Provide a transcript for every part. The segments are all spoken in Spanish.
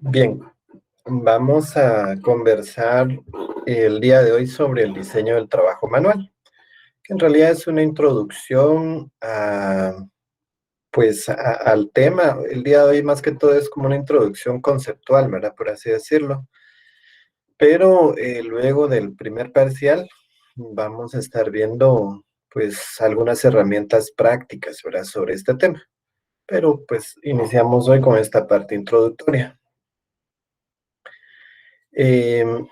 Bien, vamos a conversar el día de hoy sobre el diseño del trabajo manual, que en realidad es una introducción al tema. El día de hoy más que todo es como una introducción conceptual, ¿verdad? Por así decirlo. Pero luego del primer parcial vamos a estar viendo pues algunas herramientas prácticas, ¿verdad? Sobre este tema. Pero pues iniciamos hoy con esta parte introductoria. Em,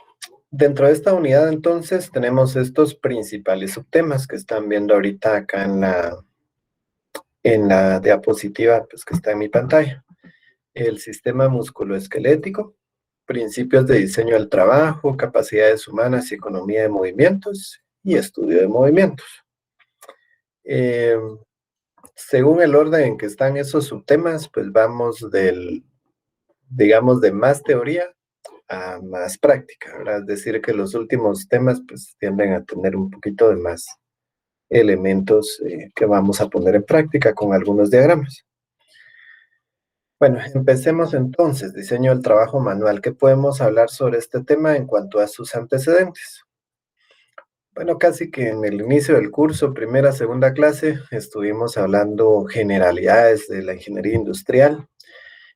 Dentro de esta unidad, entonces, tenemos estos principales subtemas que están viendo ahorita acá en la diapositiva pues, que está en mi pantalla. El sistema musculoesquelético, principios de diseño del trabajo, capacidades humanas y economía de movimientos y estudio de movimientos. Eh, Según el orden en que están esos subtemas, pues vamos digamos, de más teoría a más práctica, ¿verdad? Es decir, que los últimos temas pues tienden a tener un poquito de más elementos que vamos a poner en práctica con algunos diagramas. Bueno, empecemos entonces, diseño del trabajo manual. ¿Qué podemos hablar sobre este tema en cuanto a sus antecedentes? Bueno, casi que en el inicio del curso, primera, segunda clase, estuvimos hablando generalidades de la ingeniería industrial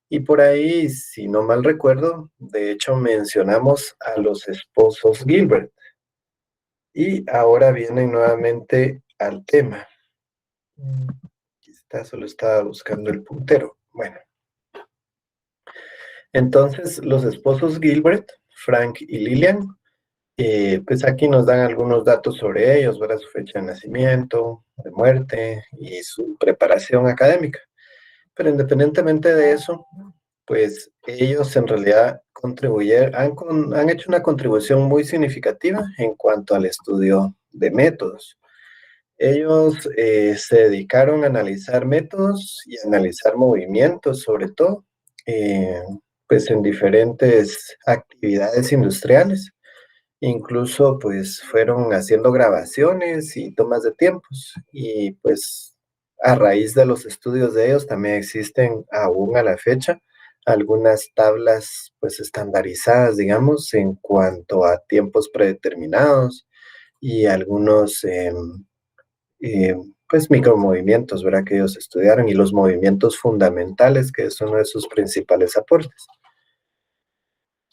y por ahí, si no mal recuerdo, de hecho mencionamos a los esposos Gilbert y ahora vienen nuevamente al tema. Aquí está, solo estaba buscando el puntero. Bueno, entonces los esposos Gilbert, Frank y Lillian, pues aquí nos dan algunos datos sobre ellos, ¿verdad? Su fecha de nacimiento, de muerte y su preparación académica. Pero independientemente de eso, pues ellos en realidad han hecho una contribución muy significativa en cuanto al estudio de métodos. Ellos se dedicaron a analizar métodos y a analizar movimientos, sobre todo, eh, pues en diferentes actividades industriales. Incluso pues fueron haciendo grabaciones y tomas de tiempos y pues a raíz de los estudios de ellos también existen aún a la fecha algunas tablas pues estandarizadas, digamos, en cuanto a tiempos predeterminados y algunos pues micromovimientos, ¿verdad? Que ellos estudiaron y los movimientos fundamentales, que es uno de sus principales aportes.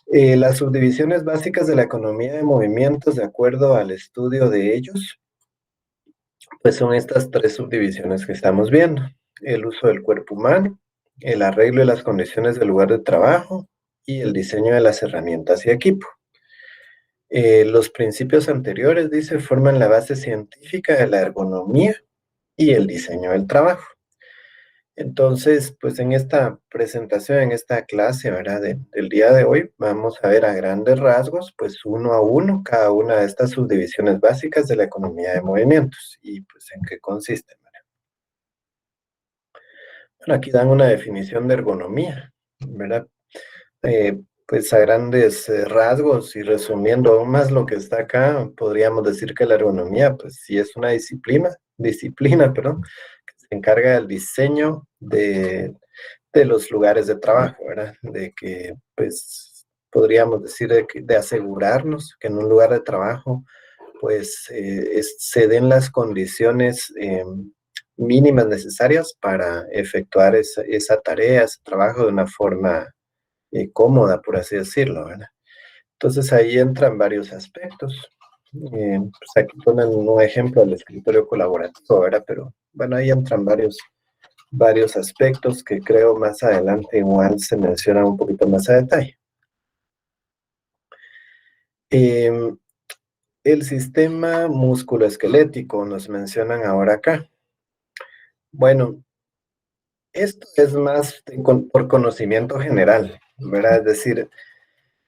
Las subdivisiones básicas de la economía de movimientos, de acuerdo al estudio de ellos, pues son estas tres subdivisiones que estamos viendo. El uso del cuerpo humano, el arreglo de las condiciones del lugar de trabajo y el diseño de las herramientas y equipo. Los principios anteriores, dice, forman la base científica de la ergonomía y el diseño del trabajo. Entonces, pues en esta presentación, en esta clase, ¿verdad? Del día de hoy, vamos a ver a grandes rasgos, pues uno a uno, cada una de estas subdivisiones básicas de la economía de movimientos y pues en qué consisten, ¿verdad? Bueno, aquí dan una definición de ergonomía, ¿verdad? Pues a grandes rasgos y resumiendo aún más lo que está acá, podríamos decir que la ergonomía, pues sí es una disciplina, perdón, que se encarga del diseño de los lugares de trabajo, ¿verdad? De que, pues, podríamos decir de asegurarnos que en un lugar de trabajo, pues, se den las condiciones mínimas necesarias para efectuar esa tarea, ese trabajo de una forma cómoda, por así decirlo, ¿verdad? Entonces ahí entran varios aspectos. Pues aquí ponen un ejemplo del escritorio colaborativo, ¿verdad? Pero bueno, ahí entran varios aspectos que creo más adelante igual se mencionan un poquito más a detalle. Em, el sistema musculoesquelético nos mencionan ahora acá. Bueno, esto es más por conocimiento general, ¿verdad? Es decir,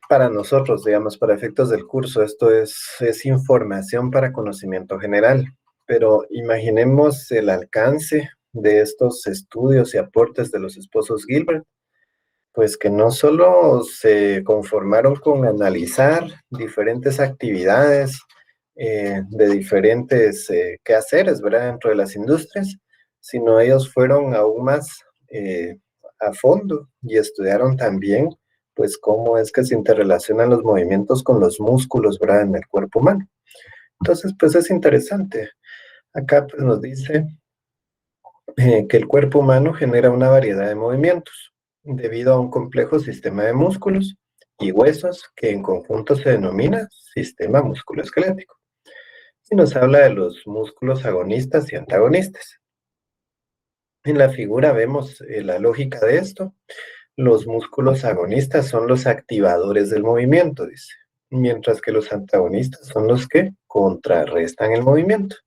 para nosotros, digamos, para efectos del curso, esto es información para conocimiento general, pero imaginemos el alcance de estos estudios y aportes de los esposos Gilbert, pues que no solo se conformaron con analizar diferentes actividades de diferentes quehaceres, ¿verdad?, dentro de las industrias, sino ellos fueron aún más a fondo y estudiaron también pues cómo es que se interrelacionan los movimientos con los músculos, ¿verdad? En el cuerpo humano. Entonces, pues es interesante. Acá pues, nos dice que el cuerpo humano genera una variedad de movimientos debido a un complejo sistema de músculos y huesos que en conjunto se denomina sistema musculoesquelético. Y nos habla de los músculos agonistas y antagonistas. En la figura vemos la lógica de esto. Los músculos agonistas son los activadores del movimiento, dice, mientras que los antagonistas son los que contrarrestan el movimiento.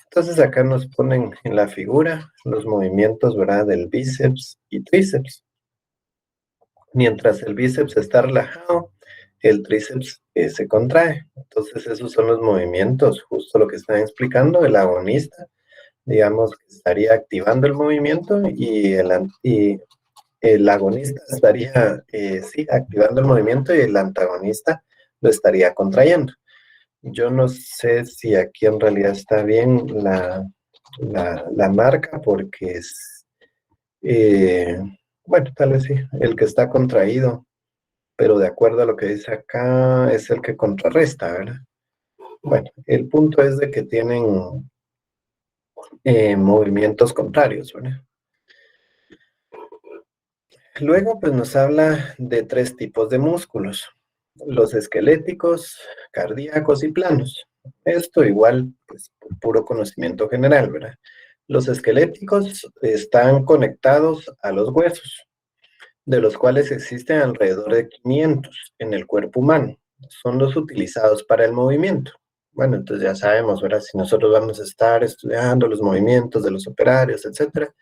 Entonces acá nos ponen en la figura los movimientos, ¿verdad?, del bíceps y tríceps. Mientras el bíceps está relajado, el tríceps se contrae. Entonces esos son los movimientos, justo lo que están explicando. El agonista, digamos, que estaría activando el movimiento y el agonista estaría, sí, activando el movimiento y el antagonista lo estaría contrayendo. Yo no sé si aquí en realidad está bien la marca porque es, eh, bueno, tal vez sí, el que está contraído, pero de acuerdo a lo que dice acá es el que contrarresta, ¿verdad? Bueno, el punto es de que tienen movimientos contrarios, ¿verdad? Luego, pues nos habla de tres tipos de músculos, los esqueléticos, cardíacos y planos. Esto igual, pues, por puro conocimiento general, ¿verdad? Los esqueléticos están conectados a los huesos, de los cuales existen alrededor de 500 en el cuerpo humano. Son los utilizados para el movimiento. Bueno, entonces ya sabemos, ¿verdad? Si nosotros vamos a estar estudiando los movimientos de los operarios, etcétera,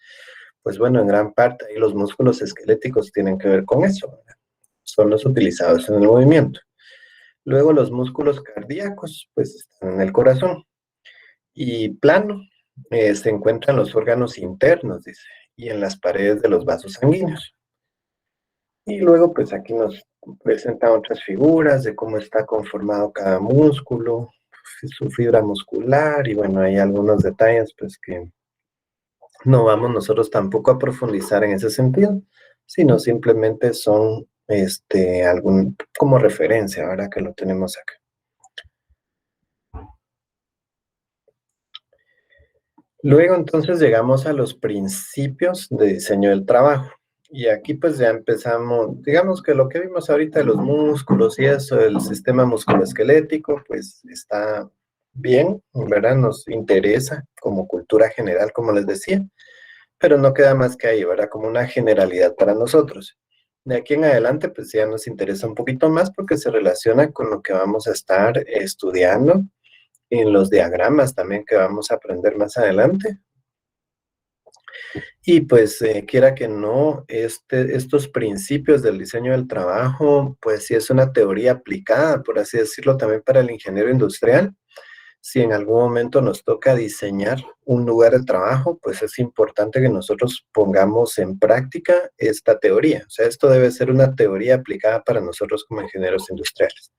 pues bueno, en gran parte ahí los músculos esqueléticos tienen que ver con eso, ¿verdad? Son los utilizados en el movimiento. Luego los músculos cardíacos, pues están en el corazón. Y plano, se encuentran los órganos internos, dice, y en las paredes de los vasos sanguíneos. Y luego, pues aquí nos presentan otras figuras de cómo está conformado cada músculo, su fibra muscular, y bueno, hay algunos detalles, pues que no vamos nosotros tampoco a profundizar en ese sentido, sino simplemente son algún como referencia, ahora que lo tenemos acá. Luego entonces llegamos a los principios de diseño del trabajo. Y aquí pues ya empezamos, digamos que lo que vimos ahorita de los músculos y eso, el sistema musculoesquelético, pues está bien, ¿verdad? Nos interesa como cultura general, como les decía, pero no queda más que ahí, ¿verdad? Como una generalidad para nosotros. De aquí en adelante, pues ya nos interesa un poquito más porque se relaciona con lo que vamos a estar estudiando en los diagramas también que vamos a aprender más adelante. Y pues quiera que no, estos principios del diseño del trabajo, pues sí es una teoría aplicada, por así decirlo, también para el ingeniero industrial. Si en algún momento nos toca diseñar un lugar de trabajo, pues es importante que nosotros pongamos en práctica esta teoría. O sea, esto debe ser una teoría aplicada para nosotros como ingenieros industriales.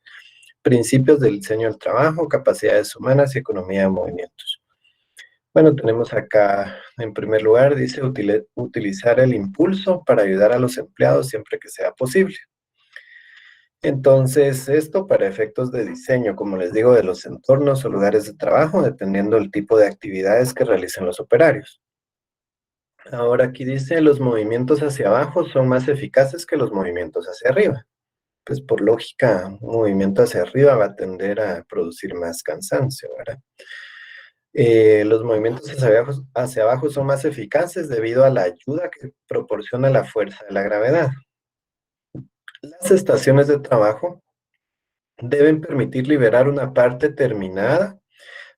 Principios del diseño del trabajo, capacidades humanas y economía de movimientos. Bueno, tenemos acá, en primer lugar, dice utilizar el impulso para ayudar a los empleados siempre que sea posible. Entonces, esto para efectos de diseño, como les digo, de los entornos o lugares de trabajo, dependiendo del tipo de actividades que realicen los operarios. Ahora aquí dice, los movimientos hacia abajo son más eficaces que los movimientos hacia arriba. Pues por lógica, un movimiento hacia arriba va a tender a producir más cansancio, ¿verdad? Los movimientos hacia abajo son más eficaces debido a la ayuda que proporciona la fuerza de la gravedad. Las estaciones de trabajo deben permitir liberar una parte terminada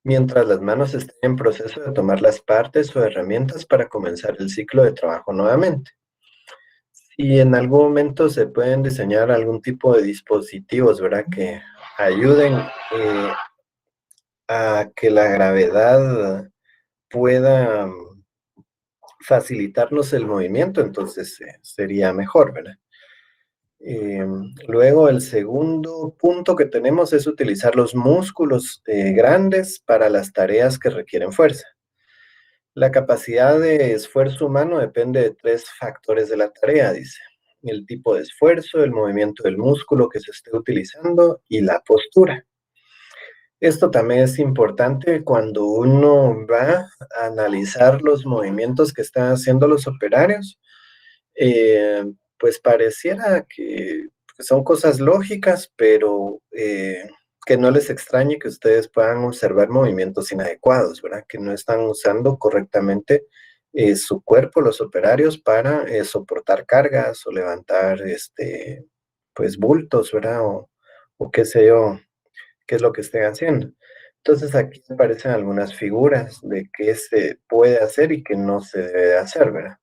mientras las manos estén en proceso de tomar las partes o herramientas para comenzar el ciclo de trabajo nuevamente. Si en algún momento se pueden diseñar algún tipo de dispositivos, ¿verdad?, que ayuden a que la gravedad pueda facilitarnos el movimiento, entonces sería mejor, ¿verdad? Luego el segundo punto que tenemos es utilizar los músculos grandes para las tareas que requieren fuerza. La capacidad de esfuerzo humano depende de tres factores de la tarea, dice. el tipo de esfuerzo, el movimiento del músculo que se esté utilizando y la postura. Esto también es importante cuando uno va a analizar los movimientos que están haciendo los operarios. Pues pareciera que son cosas lógicas, pero que no les extrañe que ustedes puedan observar movimientos inadecuados, ¿verdad? Que no están usando correctamente su cuerpo, los operarios, para soportar cargas o levantar, pues, bultos, ¿verdad? O qué sé yo, qué es lo que estén haciendo. Entonces aquí aparecen algunas figuras de qué se puede hacer y qué no se debe de hacer, ¿verdad?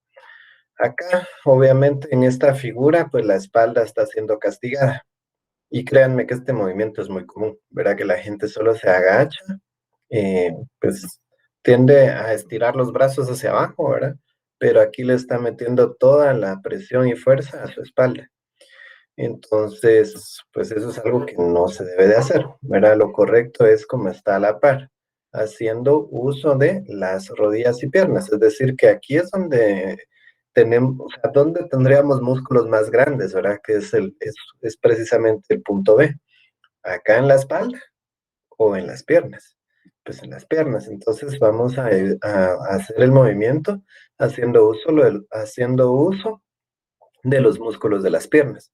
Acá, obviamente, en esta figura, pues la espalda está siendo castigada. Y créanme que este movimiento es muy común, ¿verdad? Que la gente solo se agacha, pues tiende a estirar los brazos hacia abajo, ¿verdad? Pero aquí le está metiendo toda la presión y fuerza a su espalda. Entonces, pues eso es algo que no se debe de hacer, ¿verdad? Lo correcto es como está a la par, haciendo uso de las rodillas y piernas. Es decir, que aquí es donde tenemos, o sea, donde tendríamos músculos más grandes, ¿verdad? Que es precisamente el punto B. Acá en la espalda o en las piernas. Pues en las piernas. Entonces vamos a hacer el movimiento haciendo uso de los músculos de las piernas.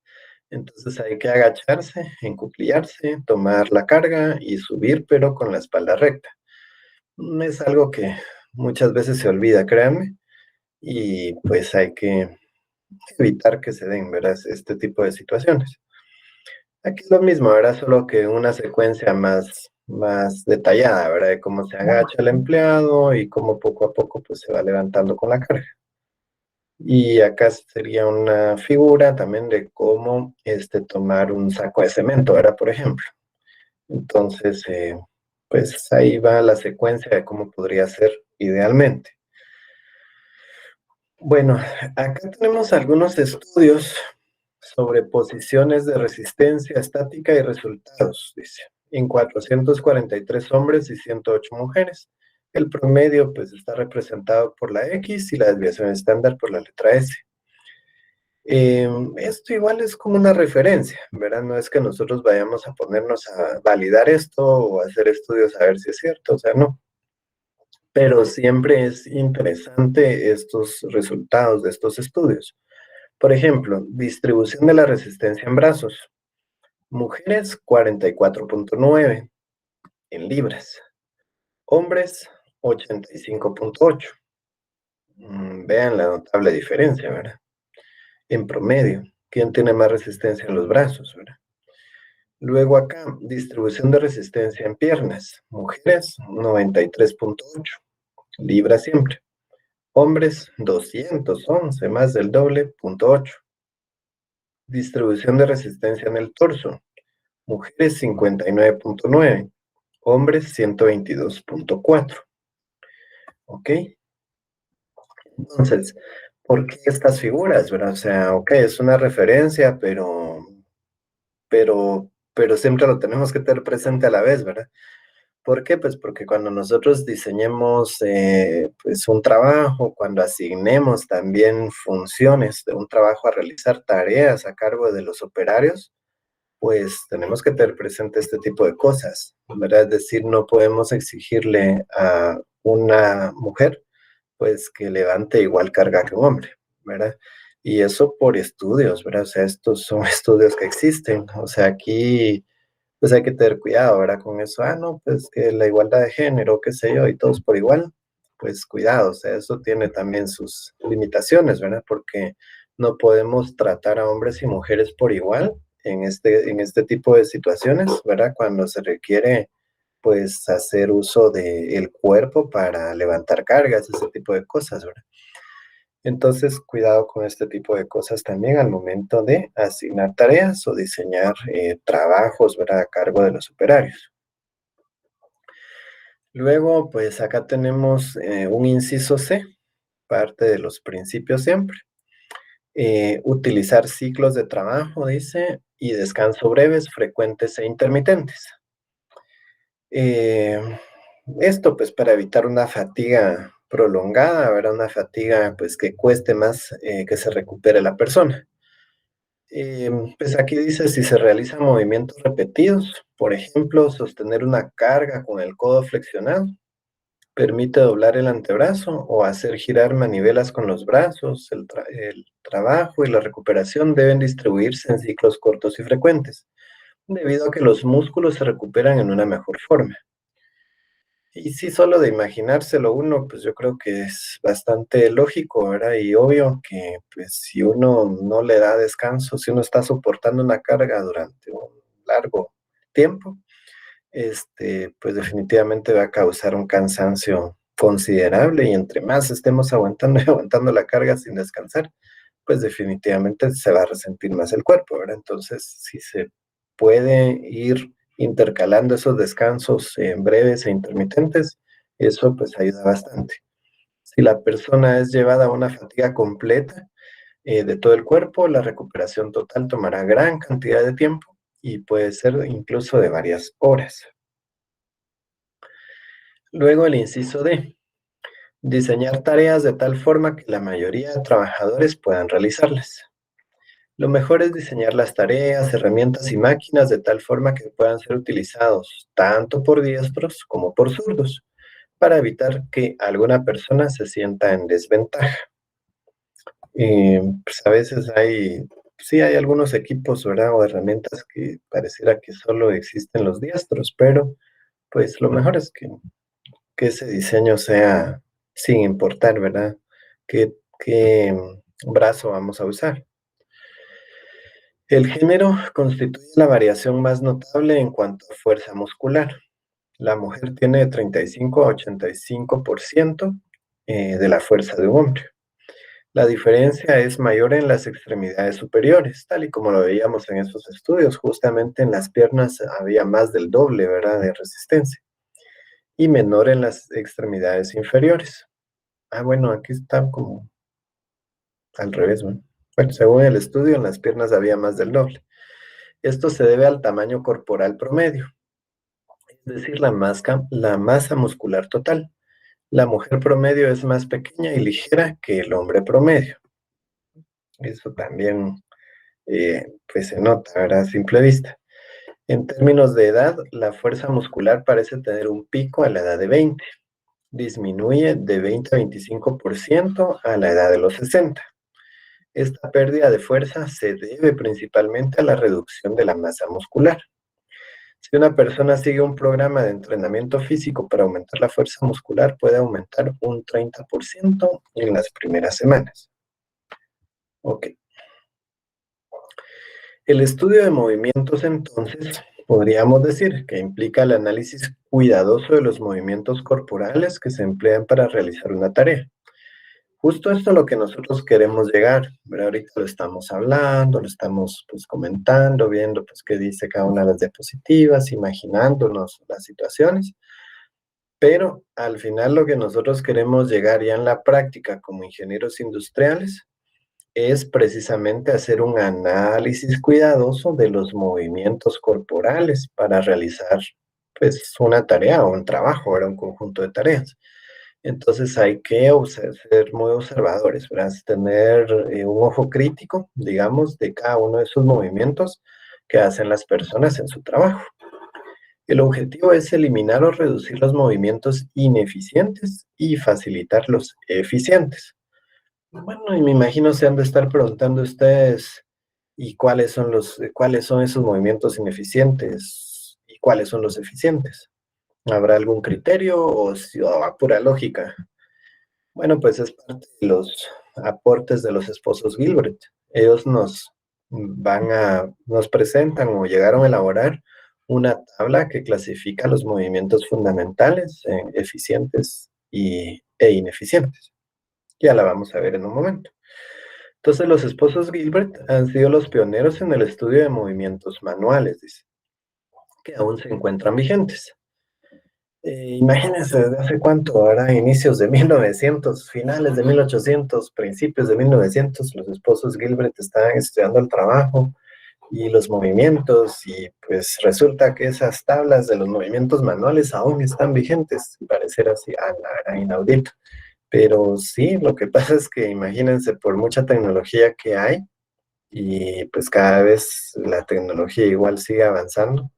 Entonces hay que agacharse, encuclillarse, tomar la carga y subir, pero con la espalda recta. Es algo que muchas veces se olvida, créanme, y pues hay que evitar que se den, ¿verdad? Este tipo de situaciones. Aquí es lo mismo, ¿verdad? Solo que una secuencia más detallada, ¿verdad? De cómo se agacha el empleado y cómo poco a poco pues se va levantando con la carga. Y acá sería una figura también de cómo tomar un saco de cemento, ¿verdad? Por ejemplo. Entonces, pues ahí va la secuencia de cómo podría ser idealmente. Bueno, acá tenemos algunos estudios sobre posiciones de resistencia estática y resultados, dice, en 443 hombres y 108 mujeres. El promedio, pues, está representado por la X y la desviación estándar por la letra S. Esto igual es como una referencia, ¿verdad? No es que nosotros vayamos a ponernos a validar esto o a hacer estudios a ver si es cierto, o sea, no. Pero siempre es interesante estos resultados de estos estudios. Por ejemplo, distribución de la resistencia en brazos. Mujeres 44.9 en libras. Hombres 85.8. Vean la notable diferencia, ¿verdad? En promedio, ¿quién tiene más resistencia en los brazos, ¿verdad? Luego acá, distribución de resistencia en piernas. Mujeres 93.8, libras siempre. Hombres 211, más del doble, 0.8. Distribución de resistencia en el torso. Mujeres 59.9, hombres 122.4. ¿Ok? Entonces, ¿por qué estas figuras, verdad? O sea, ok, es una referencia, pero siempre lo tenemos que tener presente a la vez, ¿verdad? ¿Por qué? Pues porque cuando nosotros diseñemos pues un trabajo, cuando asignemos también funciones de un trabajo a realizar tareas a cargo de los operarios, pues tenemos que tener presente este tipo de cosas, ¿verdad? Es decir, no podemos exigirle a una mujer, pues, que levante igual carga que un hombre, ¿verdad? Y eso por estudios, ¿verdad? O sea, estos son estudios que existen. O sea, aquí, pues hay que tener cuidado, ¿verdad? Con eso, no, pues que la igualdad de género, qué sé yo, y todos por igual, pues cuidado, o sea, eso tiene también sus limitaciones, ¿verdad? Porque no podemos tratar a hombres y mujeres por igual en este tipo de situaciones, ¿verdad? Cuando se requiere, pues, hacer uso del cuerpo para levantar cargas, ese tipo de cosas, ¿verdad? Entonces, cuidado con este tipo de cosas también al momento de asignar tareas o diseñar trabajos, ¿verdad? A cargo de los operarios. Luego, pues acá tenemos un inciso C, parte de los principios siempre. Utilizar ciclos de trabajo, dice, y descanso breves, frecuentes e intermitentes. Eh, Esto pues para evitar una fatiga prolongada, ¿verdad? Una fatiga pues que cueste más que se recupere la persona. Pues aquí dice si se realizan movimientos repetidos, por ejemplo, sostener una carga con el codo flexionado, permite doblar el antebrazo o hacer girar manivelas con los brazos. El trabajo y la recuperación deben distribuirse en ciclos cortos y frecuentes, debido a que los músculos se recuperan en una mejor forma. Y sí, solo de imaginárselo uno, pues yo creo que es bastante lógico, ¿verdad? Y obvio que pues si uno no le da descanso, si uno está soportando una carga durante un largo tiempo, pues definitivamente va a causar un cansancio considerable y entre más estemos aguantando y aguantando la carga sin descansar, pues definitivamente se va a resentir más el cuerpo, ¿verdad? Entonces, si se puede ir intercalando esos descansos breves e intermitentes, eso pues ayuda bastante. Si la persona es llevada a una fatiga completa de todo el cuerpo, la recuperación total tomará gran cantidad de tiempo y puede ser incluso de varias horas. Luego el inciso D, diseñar tareas de tal forma que la mayoría de trabajadores puedan realizarlas. Lo mejor es diseñar las tareas, herramientas y máquinas de tal forma que puedan ser utilizados tanto por diestros como por zurdos, para evitar que alguna persona se sienta en desventaja. Pues a veces sí hay algunos equipos, ¿verdad? O herramientas que pareciera que solo existen los diestros, pero pues lo mejor es que ese diseño sea sin importar, ¿verdad? ¿Qué brazo vamos a usar? El género constituye la variación más notable en cuanto a fuerza muscular. La mujer tiene de 35 a 85% de la fuerza de un hombre. La diferencia es mayor en las extremidades superiores, tal y como lo veíamos en esos estudios. Justamente en las piernas había más del doble, ¿verdad?, de resistencia, y menor en las extremidades inferiores. Ah, bueno, aquí está como al revés, ¿no? Bueno, según el estudio, en las piernas había más del doble. Esto se debe al tamaño corporal promedio, es decir, la masa muscular total. La mujer promedio es más pequeña y ligera que el hombre promedio. Eso también, pues se nota, ¿verdad? A simple vista. En términos de edad, la fuerza muscular parece tener un pico a la edad de 20. Disminuye de 20 a 25% a la edad de los 60. Esta pérdida de fuerza se debe principalmente a la reducción de la masa muscular. Si una persona sigue un programa de entrenamiento físico para aumentar la fuerza muscular, puede aumentar un 30% en las primeras semanas. Ok. El estudio de movimientos, entonces, podríamos decir que implica el análisis cuidadoso de los movimientos corporales que se emplean para realizar una tarea. Justo esto es lo que nosotros queremos llegar, pero ahorita lo estamos hablando, lo estamos pues comentando, viendo pues qué dice cada una de las diapositivas, imaginándonos las situaciones, pero al final lo que nosotros queremos llegar ya en la práctica como ingenieros industriales es precisamente hacer un análisis cuidadoso de los movimientos corporales para realizar pues una tarea o un trabajo, ¿verdad? Un conjunto de tareas. Entonces hay que ser muy observadores, ¿verdad? Tener un ojo crítico, digamos, de cada uno de esos movimientos que hacen las personas en su trabajo. El objetivo es eliminar o reducir los movimientos ineficientes y facilitar los eficientes. Bueno, y me imagino se han de estar preguntando ustedes, ¿y cuáles son esos movimientos ineficientes y cuáles son los eficientes? ¿Habrá algún criterio o a pura lógica? Bueno, pues es parte de los aportes de los esposos Gilbert. Ellos nos presentan o llegaron a elaborar una tabla que clasifica los movimientos fundamentales en eficientes e ineficientes. Ya la vamos a ver en un momento. Entonces, los esposos Gilbert han sido los pioneros en el estudio de movimientos manuales, dice, que aún se encuentran vigentes. Imagínense, ¿desde hace cuánto? Ahora, inicios de 1900, finales de 1800, principios de 1900, los esposos Gilbert estaban estudiando el trabajo y los movimientos, y pues resulta que esas tablas de los movimientos manuales aún están vigentes. Parecer así, inaudito. Pero sí, lo que pasa es que imagínense, por mucha tecnología que hay, y pues cada vez la tecnología igual sigue avanzando,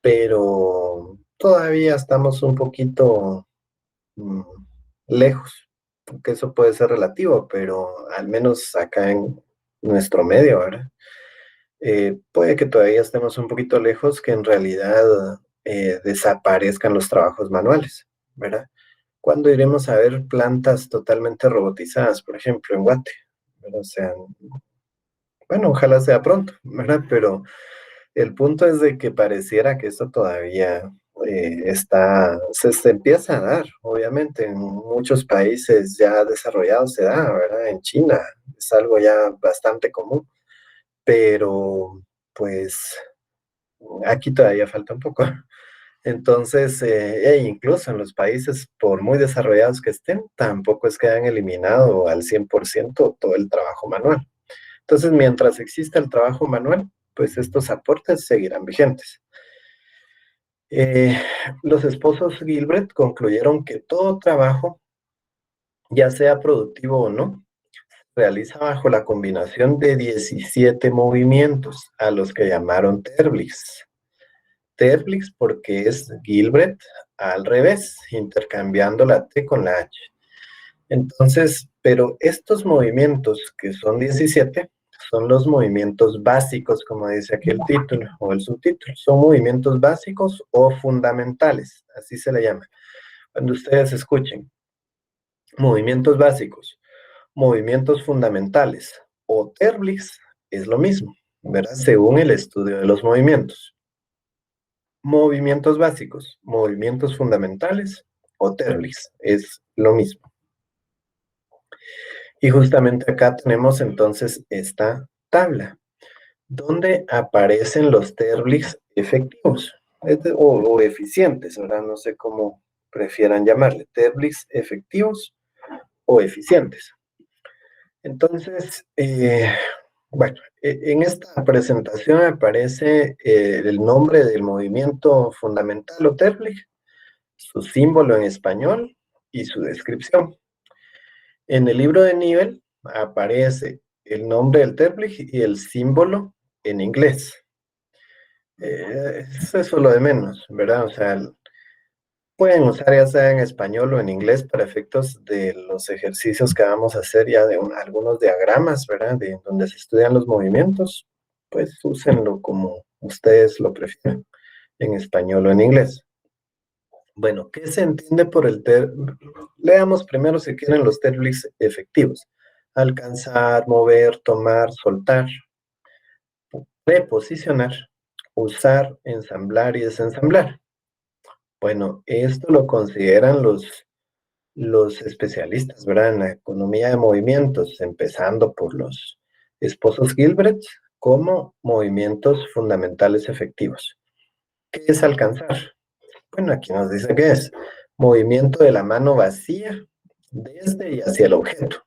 pero todavía estamos un poquito mm, lejos, porque eso puede ser relativo, pero al menos acá en nuestro medio, ¿verdad? Puede que todavía estemos un poquito lejos que en realidad desaparezcan los trabajos manuales, ¿verdad? ¿Cuándo iremos a ver plantas totalmente robotizadas, por ejemplo, en Guate? ¿Verdad? O sea, bueno, ojalá sea pronto, ¿verdad? Pero el punto es de que pareciera que esto todavía se empieza a dar, obviamente, en muchos países ya desarrollados se da, ¿verdad? En China es algo ya bastante común, pero pues aquí todavía falta un poco. Entonces, e incluso en los países, por muy desarrollados que estén, tampoco es que hayan eliminado al 100% todo el trabajo manual. Entonces, mientras exista el trabajo manual, pues estos aportes seguirán vigentes. Eh, los esposos Gilbert concluyeron que todo trabajo, ya sea productivo o no, realiza bajo la combinación de 17 movimientos, a los que llamaron Terbliks. Terbliks porque es Gilbert al revés, intercambiando la T con la H. Entonces, pero estos movimientos, que son 17, son los movimientos básicos, como dice aquí el título o el subtítulo. Son movimientos básicos o fundamentales, así se le llama. Cuando ustedes escuchen movimientos básicos, movimientos fundamentales o Terbliks, es lo mismo, ¿verdad? Según el estudio de los movimientos. Movimientos básicos, movimientos fundamentales o Terbliks, es lo mismo. Y justamente acá tenemos entonces esta tabla, donde aparecen los Terbliks efectivos o eficientes, ahora no sé cómo prefieran llamarle, Terbliks efectivos o eficientes. Entonces, bueno, en esta presentación aparece el nombre del movimiento fundamental o Terblig, su símbolo en español y su descripción. En el libro de nivel aparece el nombre del Terblig y el símbolo en inglés. Eso es lo de menos, ¿verdad? O sea, pueden usar ya sea en español o en inglés para efectos de los ejercicios que vamos a hacer ya de algunos diagramas, ¿verdad? De donde se estudian los movimientos, pues úsenlo como ustedes lo prefieran, en español o en inglés. Bueno, ¿qué se entiende por el Leamos primero si quieren los Terbliks efectivos. Alcanzar, mover, tomar, soltar, reposicionar, usar, ensamblar y desensamblar. Bueno, esto lo consideran los especialistas, ¿verdad? En la economía de movimientos, empezando por los esposos Gilbert, como movimientos fundamentales efectivos. ¿Qué es alcanzar? Bueno, aquí nos dice que es movimiento de la mano vacía desde y hacia el objeto.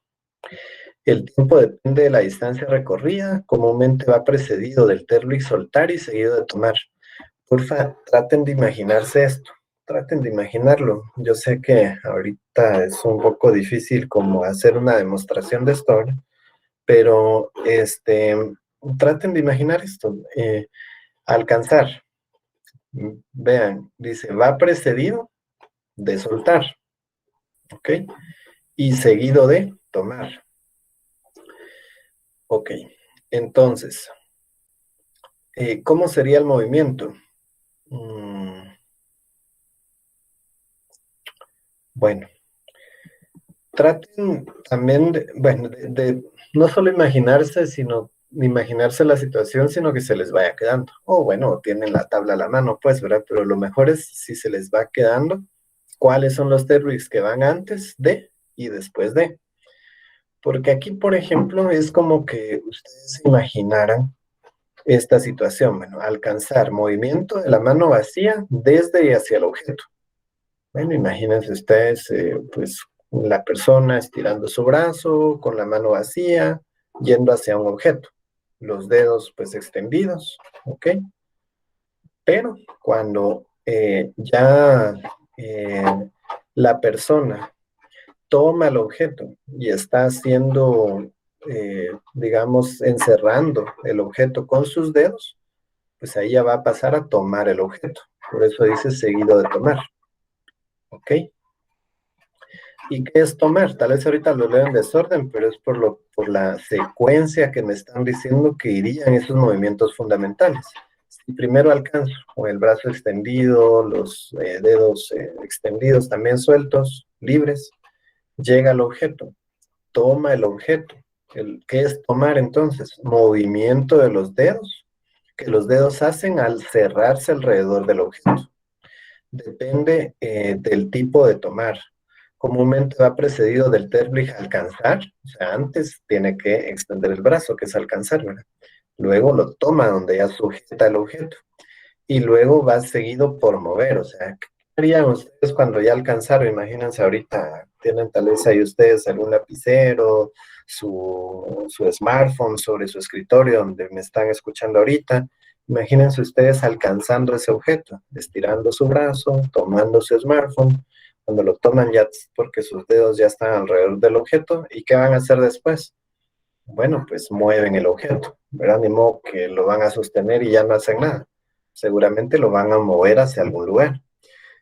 El tiempo depende de la distancia recorrida, comúnmente va precedido del Terblig soltar y seguido de tomar. Porfa, traten de imaginarse esto, traten de imaginarlo. Yo sé que ahorita es un poco difícil como hacer una demostración de esto, ¿verdad? Pero traten de imaginar esto. Alcanzar, vean, dice, va precedido de soltar, ¿ok? Y seguido de tomar, ¿ok? Entonces, ¿cómo sería el movimiento? Bueno, traten también bueno, de no solo imaginarse, sino imaginarse la situación, sino que se les vaya quedando. O bueno, tienen la tabla a la mano, pues, ¿verdad? Pero lo mejor es si se les va quedando, cuáles son los Terbriks que van antes de y después de. Porque aquí, por ejemplo, es como que ustedes se imaginaran esta situación, bueno, alcanzar movimiento de la mano vacía desde y hacia el objeto. Bueno, imagínense ustedes, pues, la persona estirando su brazo con la mano vacía, yendo hacia un objeto, los dedos, pues, extendidos, ¿ok? Pero cuando ya eh, la persona toma el objeto y está haciendo digamos, encerrando el objeto con sus dedos, pues ahí ya va a pasar a tomar el objeto. Por eso dice seguido de tomar. ¿Ok? ¿Y qué es tomar? Tal vez ahorita lo leo en desorden, pero es por la secuencia que me están diciendo que irían esos movimientos fundamentales. Si primero alcanzo con el brazo extendido, los dedos extendidos también sueltos, libres, llega al objeto, toma el objeto. ¿Qué es tomar entonces? Movimiento de los dedos, que los dedos hacen al cerrarse alrededor del objeto. Depende del tipo de tomar. Comúnmente va precedido del término alcanzar, o sea, antes tiene que extender el brazo, que es alcanzar, ¿verdad? Luego lo toma donde ya sujeta el objeto. Y luego va seguido por mover, o sea, ¿qué harían ustedes cuando ya alcanzaron? Imagínense ahorita, tienen tal vez ahí ustedes algún lapicero, su smartphone sobre su escritorio donde me están escuchando ahorita. Imagínense ustedes alcanzando ese objeto, estirando su brazo, tomando su smartphone. Cuando lo toman ya porque sus dedos ya están alrededor del objeto, ¿y qué van a hacer después? Bueno, pues mueven el objeto, ¿verdad? Ni modo que lo van a sostener y ya no hacen nada. Seguramente lo van a mover hacia algún lugar.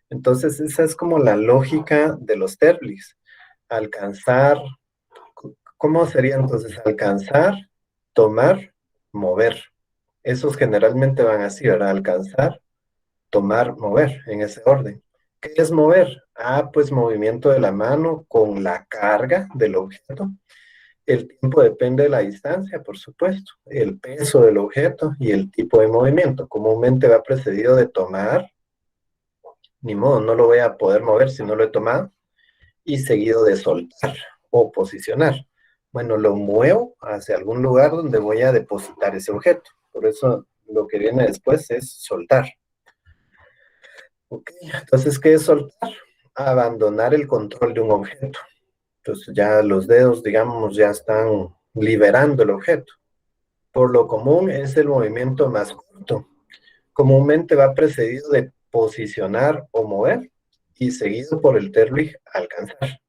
Entonces, esa es como la lógica de los TERPLIS. Alcanzar, ¿cómo sería entonces? Alcanzar, tomar, mover. Esos generalmente van así, ¿verdad? Alcanzar, tomar, mover, en ese orden. ¿Qué es mover? Ah, pues movimiento de la mano con la carga del objeto. El tiempo depende de la distancia, por supuesto, el peso del objeto y el tipo de movimiento. Comúnmente va precedido de tomar, ni modo, no lo voy a poder mover si no lo he tomado, y seguido de soltar o posicionar. Bueno, lo muevo hacia algún lugar donde voy a depositar ese objeto. Por eso lo que viene después es soltar. Ok, entonces, ¿qué es soltar? Abandonar el control de un objeto. Entonces ya los dedos, digamos, ya están liberando el objeto. Por lo común es el movimiento más corto. Comúnmente va precedido de posicionar o mover y seguido por el término alcanzar.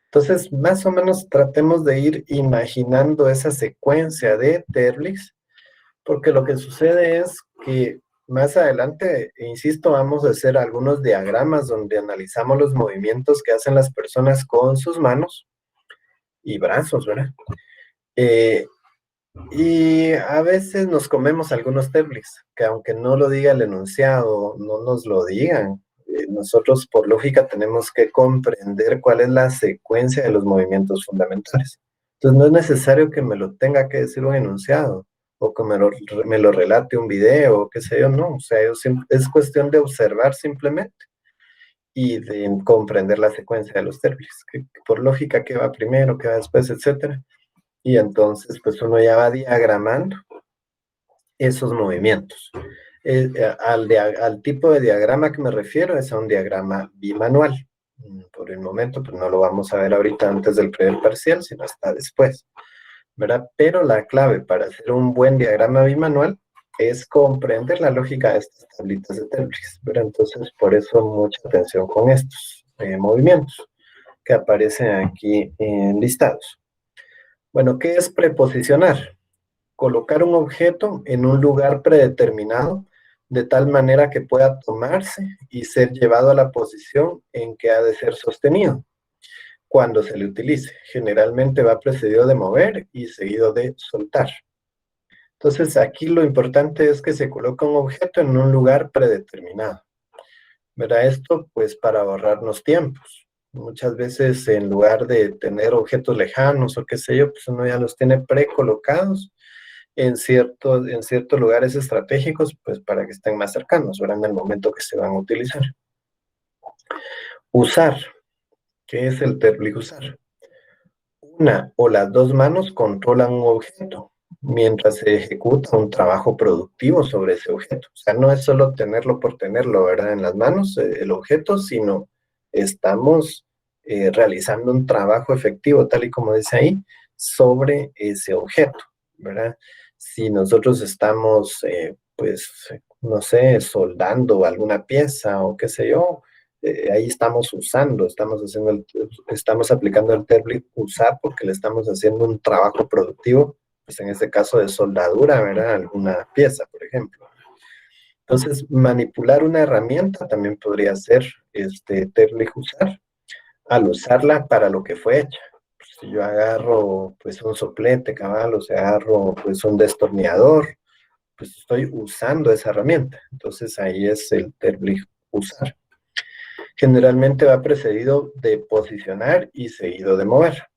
Entonces, más o menos tratemos de ir imaginando esa secuencia de términos, porque lo que sucede es que más adelante, insisto, vamos a hacer algunos diagramas donde analizamos los movimientos que hacen las personas con sus manos y brazos, ¿verdad? Y a veces nos comemos algunos términos, que aunque no lo diga el enunciado, no nos lo digan. Nosotros por lógica tenemos que comprender cuál es la secuencia de los movimientos fundamentales. Entonces no es necesario que me lo tenga que decir un enunciado, o que me lo relate un video, o qué sé yo, no. O sea, es cuestión de observar simplemente y de comprender la secuencia de los términos, que por lógica qué va primero, qué va después, etcétera. Y entonces, pues uno ya va diagramando esos movimientos. Al tipo de diagrama que me refiero es a un diagrama bimanual. Por el momento, pues no lo vamos a ver ahorita antes del primer parcial, sino hasta después, ¿verdad? Pero la clave para hacer un buen diagrama bimanual es comprender la lógica de estas tablitas de Tetris, ¿verdad? Entonces, por eso mucha atención con estos movimientos que aparecen aquí listados. Bueno, ¿qué es preposicionar? Colocar un objeto en un lugar predeterminado de tal manera que pueda tomarse y ser llevado a la posición en que ha de ser sostenido cuando se le utilice. Generalmente va precedido de mover y seguido de soltar. Entonces aquí lo importante es que se coloca un objeto en un lugar predeterminado. ¿Verdad? Esto pues para ahorrarnos tiempos. Muchas veces en lugar de tener objetos lejanos o qué sé yo, pues uno ya los tiene precolocados en ciertos lugares estratégicos, pues para que estén más cercanos, ¿verdad? En el momento que se van a utilizar. Usar. ¿Qué es el término usar? Una o las dos manos controlan un objeto mientras se ejecuta un trabajo productivo sobre ese objeto. O sea, no es solo tenerlo por tenerlo, ¿verdad? En las manos, el objeto, sino estamos realizando un trabajo efectivo, tal y como dice ahí, sobre ese objeto, ¿verdad? Si nosotros estamos, pues, no sé, soldando alguna pieza o qué sé yo, ahí estamos usando, estamos aplicando el término usar porque le estamos haciendo un trabajo productivo, pues en este caso de soldadura, ¿verdad? Alguna pieza, por ejemplo. Entonces, manipular una herramienta también podría ser término usar, al usarla para lo que fue hecha. Si yo agarro pues un soplete, cabal, o si agarro pues un destornillador, pues estoy usando esa herramienta. Entonces ahí es el término usar. Generalmente va precedido de posicionar y seguido de mover.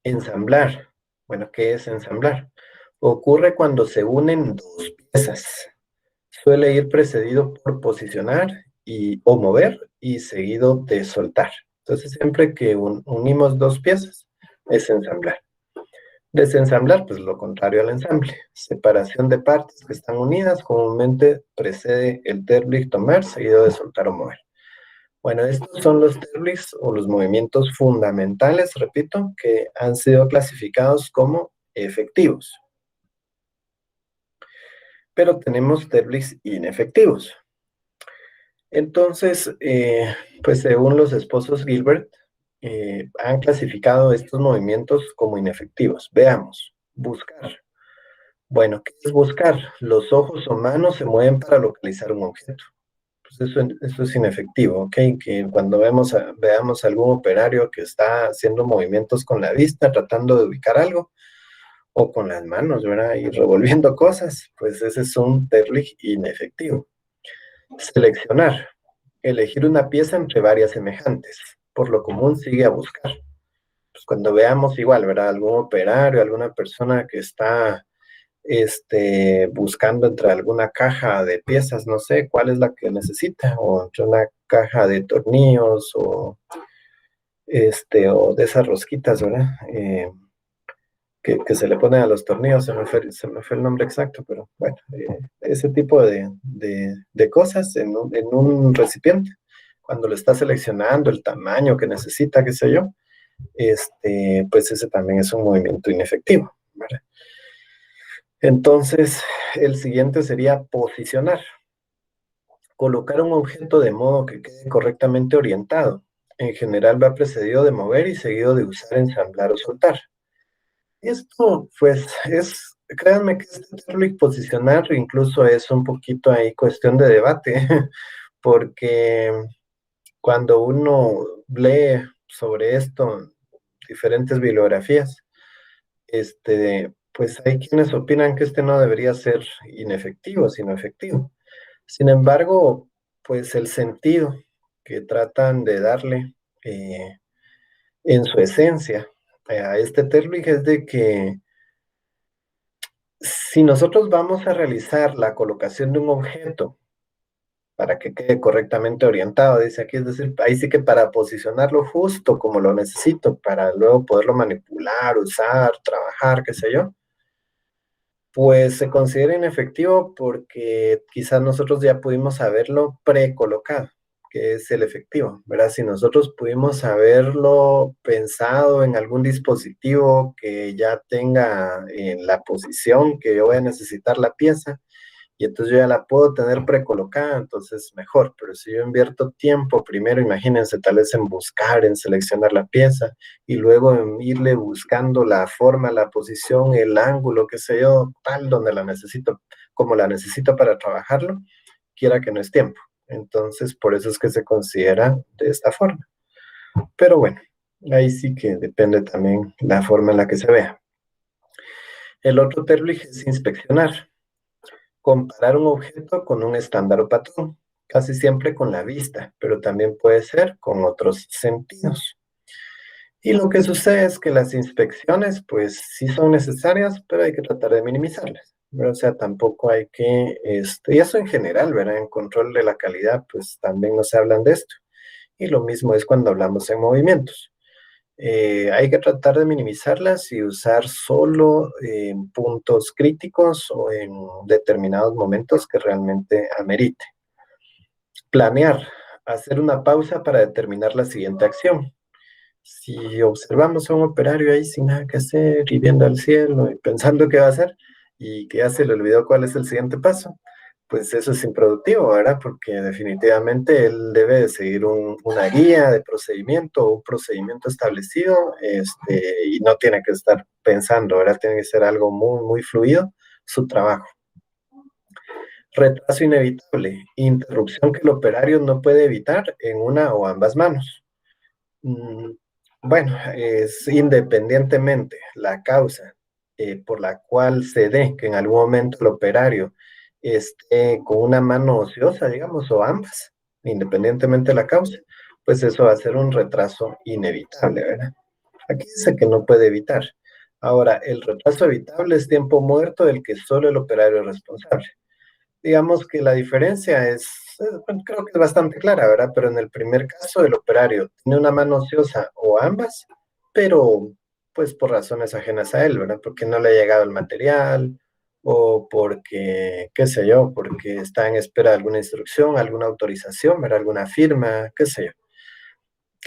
Ensamblar. Bueno, ¿qué es ensamblar? Ocurre cuando se unen dos piezas. Suele ir precedido por posicionar o mover y seguido de soltar. Entonces, siempre que unimos dos piezas, es ensamblar. Desensamblar, pues lo contrario al ensamble. Separación de partes que están unidas comúnmente precede el término tomar, seguido de soltar o mover. Bueno, estos son los términos o los movimientos fundamentales, repito, que han sido clasificados como efectivos. Pero tenemos términos inefectivos. Entonces, pues según los esposos Gilbert, han clasificado estos movimientos como inefectivos. Veamos, buscar. Bueno, ¿qué es buscar? Los ojos o manos se mueven para localizar un objeto. Pues eso es inefectivo, ¿ok? Que cuando veamos algún operario que está haciendo movimientos con la vista, tratando de ubicar algo, o con las manos, ¿verdad? Y revolviendo cosas, pues ese es un término inefectivo. Seleccionar. Elegir una pieza entre varias semejantes. Por lo común sigue a buscar. Pues cuando veamos igual, ¿verdad? Algún operario, alguna persona que está buscando entre alguna caja de piezas, no sé cuál es la que necesita, o entre una caja de tornillos, o de esas rosquitas, ¿verdad? Que se le ponen a los tornillos, se me fue el nombre exacto, pero bueno, ese tipo de cosas en un recipiente, cuando le está seleccionando el tamaño que necesita, qué sé yo, pues ese también es un movimiento inefectivo, ¿verdad? Entonces, el siguiente sería posicionar. Colocar un objeto de modo que quede correctamente orientado. En general va precedido de mover y seguido de usar, ensamblar o soltar. Esto, pues, créanme que este término posicionar incluso es un poquito ahí cuestión de debate, porque cuando uno lee sobre esto, diferentes bibliografías, pues hay quienes opinan que este no debería ser inefectivo, sino efectivo. Sin embargo, pues el sentido que tratan de darle en su esencia a este término es de que si nosotros vamos a realizar la colocación de un objeto para que quede correctamente orientado, dice aquí, es decir, ahí sí que para posicionarlo justo como lo necesito, para luego poderlo manipular, usar, trabajar, qué sé yo, pues se considera inefectivo porque quizás nosotros ya pudimos haberlo precolocado, que es el efectivo, ¿verdad? Si nosotros pudimos haberlo pensado en algún dispositivo que ya tenga en la posición que yo voy a necesitar la pieza, y entonces yo ya la puedo tener precolocada, entonces mejor. Pero si yo invierto tiempo, primero imagínense tal vez en buscar, en seleccionar la pieza, y luego en irle buscando la forma, la posición, el ángulo, qué sé yo, tal donde la necesito, como la necesito para trabajarlo, quiera que no es tiempo. Entonces, por eso es que se considera de esta forma. Pero bueno, ahí sí que depende también la forma en la que se vea. El otro término es inspeccionar. Comparar un objeto con un estándar o patrón, casi siempre con la vista, pero también puede ser con otros sentidos. Y lo que sucede es que las inspecciones, pues sí son necesarias, pero hay que tratar de minimizarlas, ¿verdad? O sea, tampoco hay que, y eso en general, ¿verdad? En control de la calidad, pues también nos hablan de esto. Y lo mismo es cuando hablamos en movimientos. Hay que tratar de minimizarlas y usar solo en puntos críticos o en determinados momentos que realmente amerite. Planear, hacer una pausa para determinar la siguiente acción. Si observamos a un operario ahí sin nada que hacer y viendo al cielo y pensando qué va a hacer y que ya se le olvidó cuál es el siguiente paso, pues eso es improductivo, ¿verdad? Porque definitivamente él debe de seguir una guía de procedimiento o un procedimiento establecido, y no tiene que estar pensando, ¿verdad? Tiene que ser algo muy, muy fluido su trabajo. Retraso inevitable, interrupción que el operario no puede evitar en una o ambas manos. Mm, Bueno, es independientemente la causa por la cual se dé que en algún momento el operario esté con una mano ociosa, digamos, o ambas, independientemente de la causa, pues eso va a ser un retraso inevitable, ¿verdad? Aquí dice que no puede evitar. Ahora, el retraso evitable es tiempo muerto del que solo el operario es responsable. Digamos que la diferencia es, bueno, creo que es bastante clara, ¿verdad? Pero en el primer caso, el operario tiene una mano ociosa o ambas, pero pues por razones ajenas a él, ¿verdad? Porque no le ha llegado el material o porque, qué sé yo, porque está en espera de alguna instrucción, alguna autorización, ¿verdad? Alguna firma, qué sé yo.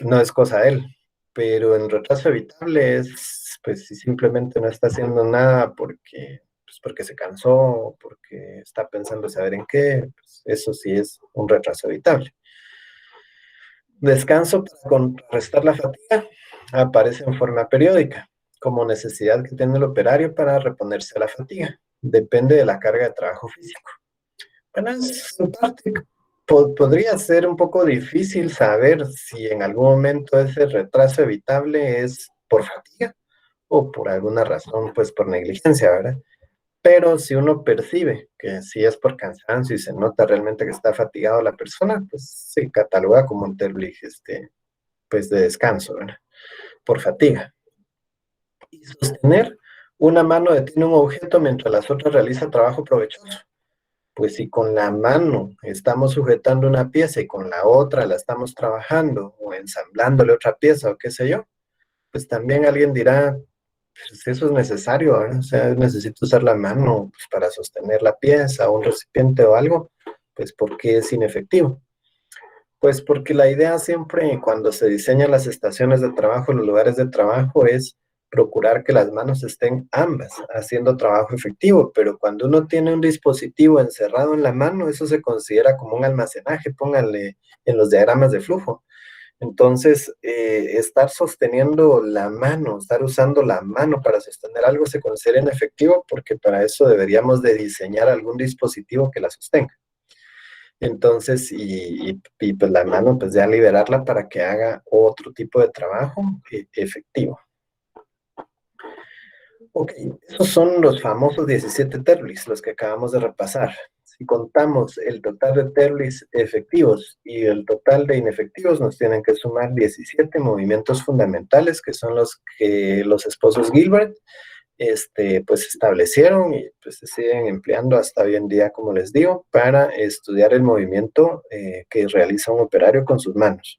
No es cosa de él, pero en retraso evitable es, pues, si simplemente no está haciendo nada porque se cansó, porque está pensando saber en qué, pues eso sí es un retraso evitable. Descanso para contrarrestar la fatiga aparece en forma periódica, como necesidad que tiene el operario para reponerse a la fatiga. Depende de la carga de trabajo físico. Bueno, en parte podría ser un poco difícil saber si en algún momento ese retraso evitable es por fatiga o por alguna razón, pues por negligencia, ¿verdad? Pero si uno percibe que si es por cansancio y se nota realmente que está fatigado la persona, pues se cataloga como un TERBLIG, pues de descanso, ¿verdad? Por fatiga. Y sostener una mano detiene un objeto mientras las otras realiza trabajo provechoso. Pues si con la mano estamos sujetando una pieza y con la otra la estamos trabajando o ensamblándole otra pieza o qué sé yo, pues también alguien dirá, pues eso es necesario, ¿verdad? O sea, necesito usar la mano pues, para sostener la pieza o un recipiente o algo, pues ¿por qué es inefectivo? Pues porque la idea siempre cuando se diseñan las estaciones de trabajo, los lugares de trabajo, es procurar que las manos estén ambas haciendo trabajo efectivo, pero cuando uno tiene un dispositivo encerrado en la mano, eso se considera como un almacenaje, pónganle en los diagramas de flujo. Entonces, estar sosteniendo la mano, estar usando la mano para sostener algo se considera inefectivo porque para eso deberíamos de diseñar algún dispositivo que la sostenga. Entonces, pues la mano, pues ya liberarla para que haga otro tipo de trabajo efectivo. Ok, esos son los famosos 17 TERBLIS, los que acabamos de repasar. Si contamos el total de TERBLIS efectivos y el total de inefectivos, nos tienen que sumar 17 movimientos fundamentales, que son los que los esposos Gilbert pues establecieron y pues se siguen empleando hasta hoy en día, como les digo, para estudiar el movimiento que realiza un operario con sus manos.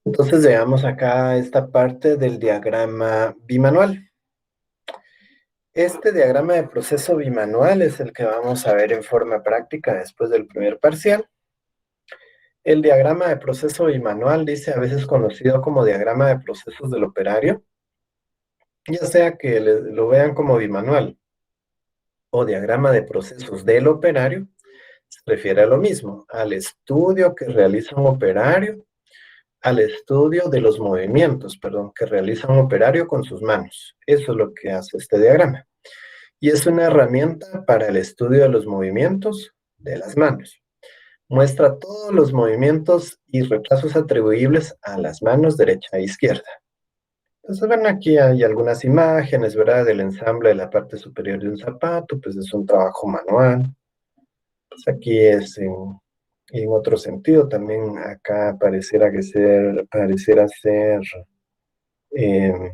Entonces llegamos acá a esta parte del diagrama bimanual. Este diagrama de proceso bimanual es el que vamos a ver en forma práctica después del primer parcial. El diagrama de proceso bimanual dice a veces conocido como diagrama de procesos del operario, ya sea que lo vean como bimanual o diagrama de procesos del operario, se refiere a lo mismo, al estudio que realiza un operario, al estudio de los movimientos, perdón, que realiza un operario con sus manos. Eso es lo que hace este diagrama. Y es una herramienta para el estudio de los movimientos de las manos. Muestra todos los movimientos y retrasos atribuibles a las manos derecha e izquierda. Entonces, bueno, aquí hay algunas imágenes, ¿verdad? Del ensamble de la parte superior de un zapato, pues es un trabajo manual. Pues aquí es en otro sentido, también acá pareciera ser, eh,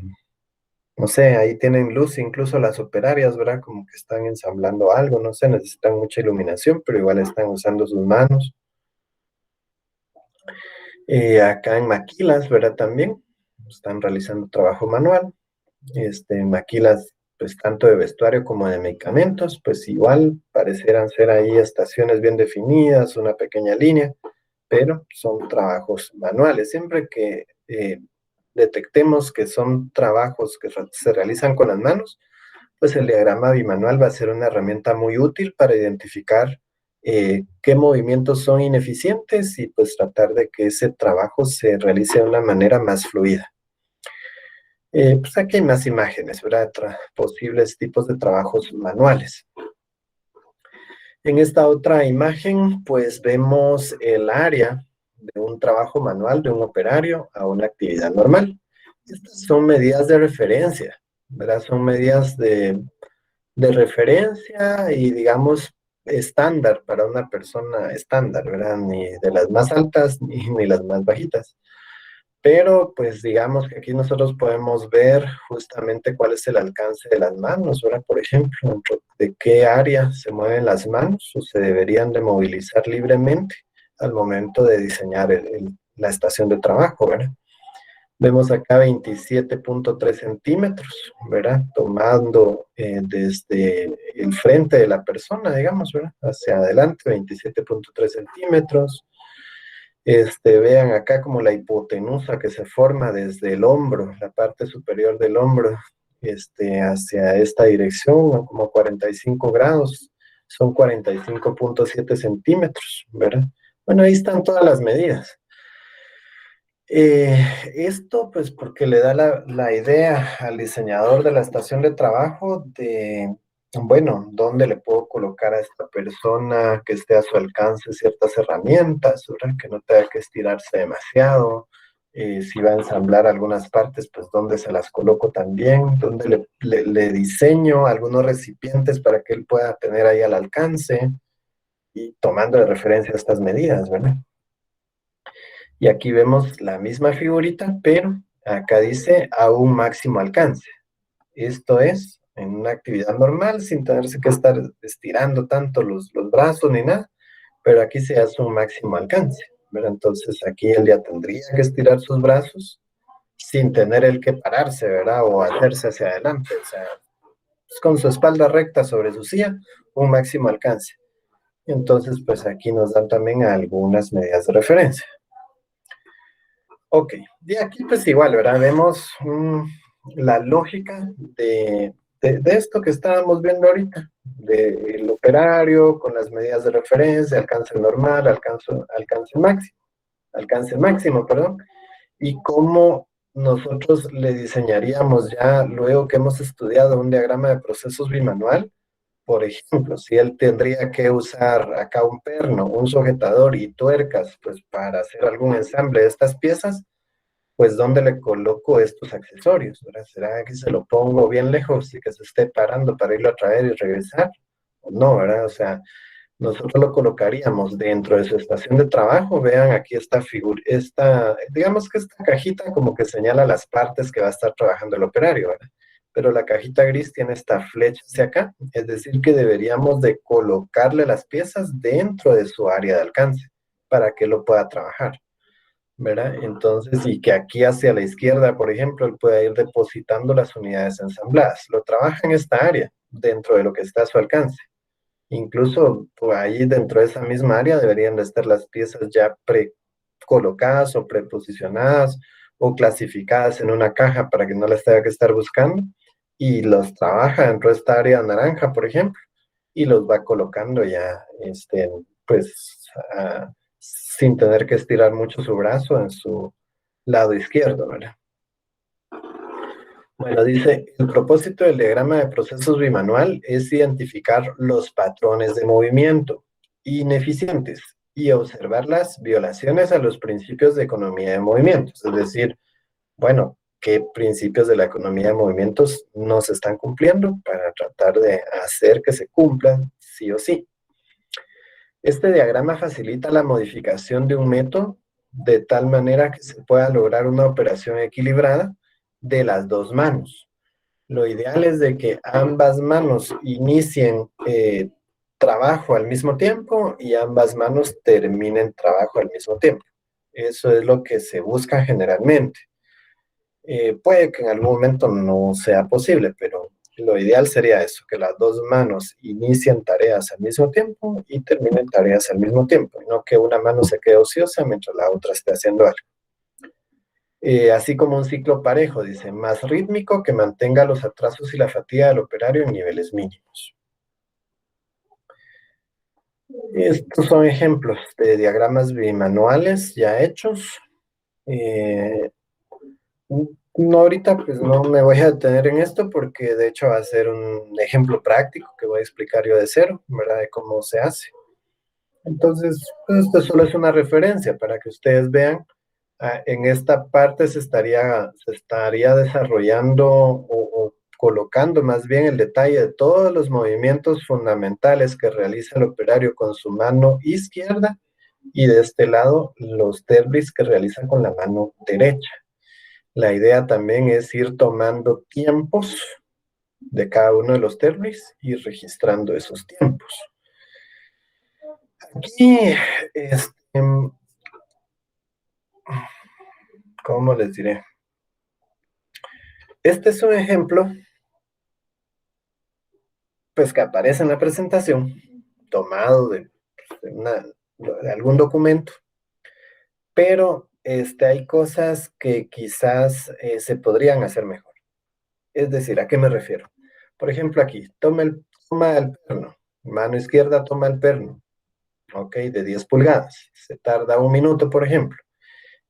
no sé, ahí tienen luz incluso las operarias, ¿verdad? Como que están ensamblando algo, no sé, necesitan mucha iluminación, pero igual están usando sus manos. Acá en maquilas, ¿verdad? También están realizando trabajo manual. Maquilas, pues tanto de vestuario como de medicamentos, pues igual parecieran ser ahí estaciones bien definidas, una pequeña línea, pero son trabajos manuales. Siempre que detectemos que son trabajos que se realizan con las manos, pues el diagrama bimanual va a ser una herramienta muy útil para identificar qué movimientos son ineficientes y pues tratar de que ese trabajo se realice de una manera más fluida. Pues aquí hay más imágenes, ¿verdad? Posibles tipos de trabajos manuales. En esta otra imagen, pues vemos el área de un trabajo manual de un operario a una actividad normal. Estas son medidas de referencia, ¿verdad? Son medidas de referencia y, digamos, estándar para una persona estándar, ¿verdad? Ni de las más altas ni las más bajitas. Pero, pues, digamos que aquí nosotros podemos ver justamente cuál es el alcance de las manos, ¿verdad? Por ejemplo, de qué área se mueven las manos o se deberían de movilizar libremente al momento de diseñar la estación de trabajo, ¿verdad? Vemos acá 27.3 centímetros, ¿verdad? Tomando desde el frente de la persona, digamos, ¿verdad? Hacia adelante, 27.3 centímetros. Vean acá como la hipotenusa que se forma desde el hombro, la parte superior del hombro, hacia esta dirección, como 45 grados, son 45.7 centímetros, ¿verdad? Bueno, ahí están todas las medidas. Esto pues porque le da la idea al diseñador de la estación de trabajo de, bueno, dónde le puedo colocar a esta persona que esté a su alcance ciertas herramientas, ¿verdad? Que no tenga que estirarse demasiado. Si va a ensamblar algunas partes, pues dónde se las coloco también, dónde le diseño algunos recipientes para que él pueda tener ahí al alcance y tomando de referencia estas medidas, ¿verdad? Y aquí vemos la misma figurita, pero acá dice a un máximo alcance. Esto es, en una actividad normal, sin tenerse que estar estirando tanto los brazos ni nada, pero aquí se hace un máximo alcance, ¿verdad? Entonces aquí él ya tendría que estirar sus brazos sin tener el que pararse, ¿verdad? O hacerse hacia adelante, o sea, pues, con su espalda recta sobre su silla, un máximo alcance. Entonces, pues aquí nos dan también algunas medidas de referencia. Ok, y aquí pues igual, ¿verdad? Vemos la lógica de esto que estábamos viendo ahorita, del operario con las medidas de referencia, alcance normal, alcance máximo, perdón, y cómo nosotros le diseñaríamos ya luego que hemos estudiado un diagrama de procesos bimanual. Por ejemplo, si él tendría que usar acá un perno, un sujetador y tuercas, pues para hacer algún ensamble de estas piezas, pues ¿dónde le coloco estos accesorios? ¿Verdad? ¿Será que se lo pongo bien lejos y que se esté parando para irlo a traer y regresar? ¿O no, verdad? O sea, nosotros lo colocaríamos dentro de su estación de trabajo. Vean aquí esta figura, digamos que esta cajita como que señala las partes que va a estar trabajando el operario, ¿verdad? Pero la cajita gris tiene esta flecha hacia acá, es decir, que deberíamos de colocarle las piezas dentro de su área de alcance para que lo pueda trabajar, ¿verdad? Entonces, y que aquí hacia la izquierda, por ejemplo, él pueda ir depositando las unidades ensambladas. Lo trabaja en esta área, dentro de lo que está a su alcance. Incluso pues, ahí dentro de esa misma área deberían de estar las piezas ya precolocadas o preposicionadas o clasificadas en una caja para que no las tenga que estar buscando. Y los trabaja dentro de esta área naranja, por ejemplo, y los va colocando ya, pues, sin tener que estirar mucho su brazo en su lado izquierdo, ¿verdad? Bueno, dice, el propósito del diagrama de procesos bimanual es identificar los patrones de movimiento ineficientes y observar las violaciones a los principios de economía de movimientos, es decir, bueno, qué principios de la economía de movimientos no se están cumpliendo para tratar de hacer que se cumplan sí o sí. Este diagrama facilita la modificación de un método de tal manera que se pueda lograr una operación equilibrada de las dos manos. Lo ideal es de que ambas manos inicien trabajo al mismo tiempo y ambas manos terminen trabajo al mismo tiempo. Eso es lo que se busca generalmente. Puede que en algún momento no sea posible, pero lo ideal sería eso, que las dos manos inicien tareas al mismo tiempo y terminen tareas al mismo tiempo, y no que una mano se quede ociosa mientras la otra esté haciendo algo. Así como un ciclo parejo, dice, más rítmico que mantenga los atrasos y la fatiga del operario en niveles mínimos. Estos son ejemplos de diagramas bimanuales ya hechos. Eh, no, ahorita pues no me voy a detener en esto porque de hecho va a ser un ejemplo práctico que voy a explicar yo de cero, ¿verdad? De cómo se hace. Entonces, pues, esto solo es una referencia para que ustedes vean. En esta parte se estaría desarrollando o colocando más bien el detalle de todos los movimientos fundamentales que realiza el operario con su mano izquierda y de este lado los derbis que realizan con la mano derecha. La idea también es ir tomando tiempos de cada uno de los derbis y registrando esos tiempos. Aquí, ¿cómo les diré? Este es un ejemplo, pues que aparece en la presentación, tomado de algún documento, pero hay cosas que quizás se podrían hacer mejor. Es decir, ¿a qué me refiero? Por ejemplo, aquí, toma el perno, mano izquierda toma el perno, ¿ok? De 10 pulgadas. Se tarda 1 minuto, por ejemplo.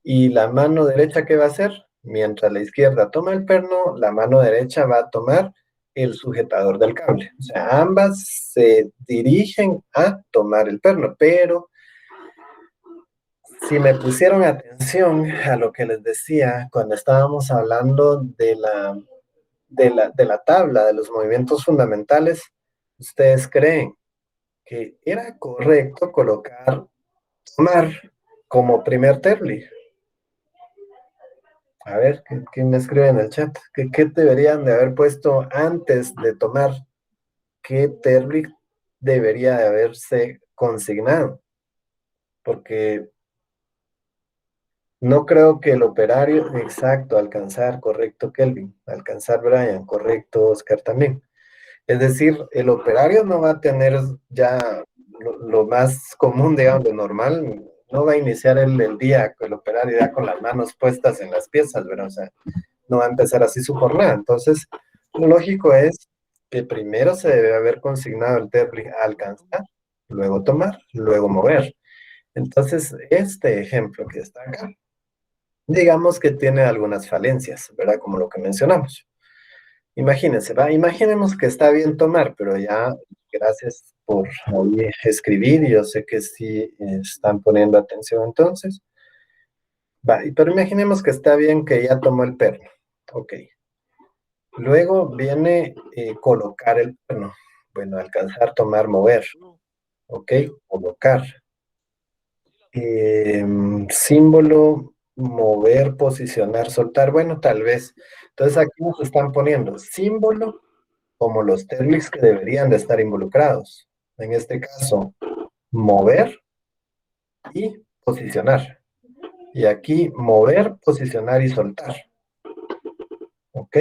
Y la mano derecha, ¿qué va a hacer? Mientras la izquierda toma el perno, la mano derecha va a tomar el sujetador del cable. O sea, ambas se dirigen a tomar el perno, pero si me pusieron atención a lo que les decía cuando estábamos hablando de la tabla de los movimientos fundamentales, ¿ustedes creen que era correcto colocar tomar como primer terli? A ver, ¿quién me escribe en el chat? ¿Qué deberían de haber puesto antes de tomar? ¿Qué terli debería de haberse consignado? Porque no creo que el operario, exacto, alcanzar, correcto, Kelvin, alcanzar, Brian, correcto, Oscar también. Es decir, el operario no va a tener ya lo más común, digamos, lo normal, no va a iniciar el día, el operario ya con las manos puestas en las piezas, ¿verdad? O sea, no va a empezar así su jornada. Entonces, lo lógico es que primero se debe haber consignado el terli alcanzar, luego tomar, luego mover. Entonces, este ejemplo que está acá, digamos que tiene algunas falencias, ¿verdad? Como lo que mencionamos. Imagínense, va, imaginemos que está bien tomar, pero ya, gracias por ahí escribir, yo sé que sí están poniendo atención entonces. Va, pero imaginemos que está bien que ya tomó el perno, ok. Luego viene colocar el perno, bueno, alcanzar, tomar, mover, ok, colocar. Símbolo, mover, posicionar, soltar, bueno, tal vez. Entonces aquí nos están poniendo símbolo como los términos que deberían de estar involucrados. En este caso, mover y posicionar. Y aquí, mover, posicionar y soltar. ¿Ok?